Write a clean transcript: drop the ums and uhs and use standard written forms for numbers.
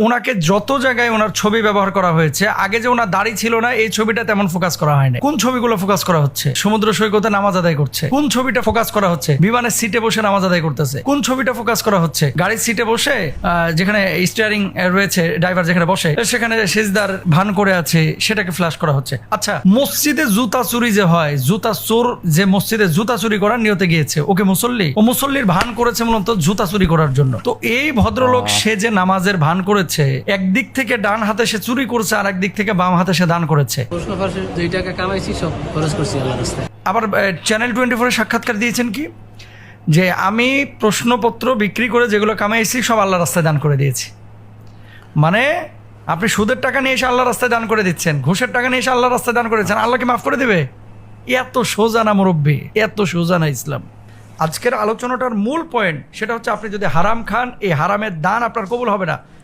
ওনাকে যত জায়গায় ওনার ছবি ব্যবহার করা হয়েছে, আগে যে ওনার দাড়ি ছিল না এই ছবিটা তেমন ফোকাস করা হয়নি। কোন ছবিগুলো ফোকাস করা হচ্ছে? সমুদ্র সৈকতে নামাজ আদায় করছে। কোন ছবিটা ফোকাস করা হচ্ছে? বিমানের সিটে বসে নামাজ আদায় করতেছে। কোন ছবিটা ফোকাস করা হচ্ছে? গাড়ির সিটে বসে যেখানে স্টিয়ারিং রয়েছে, ড্রাইভার যেখানে বসে সেখানে সেজদার ভান করে আছে, সেটাকে ফ্ল্যাশ করা হচ্ছে। আচ্ছা, মসজিদে জুতা চুরি যে হয়, জুতা চোর যে মসজিদে জুতা চুরি করার নিয়তে গিয়েছে, ওকে মুসল্লি? ও মুসল্লির ভান করেছে মূলত জুতা চুরি করার জন্য। তো এই ভদ্রলোক সে যে নামাজের ভান করেছে, একদিক থেকে ডান হাতে সে চুরি করছে, আর একদিক থেকে বাম হাতে সে দান করেছে। প্রশ্ন ফাঁসে 2 টাকা কামাইছি, সব খরচ করছি আল্লাহর রাস্তায়। আবার চ্যানেল 24 এর সাক্ষাৎকার দিয়েছেন কি, যে আমি প্রশ্নপত্র বিক্রি করে যেগুলো কামাইছি সব আল্লাহ রাস্তায় দান করে দিয়েছি। মানে আপনি সুদের টাকা নিয়ে এসে আল্লাহ রাস্তায় দান করে দিচ্ছেন, ঘুষের টাকা নিয়ে এসে আল্লাহ রাস্তায় দান করেছেন, আল্লাহকে মাফ করে দেবে? এত সোজা না মুরব্বী, এত সোজা না ইসলাম। আজকের আলোচনাটার মূল পয়েন্ট সেটা হচ্ছে, আপনি যদি হারাম খান, এই হারামের দান আপনার কবুল হবে না।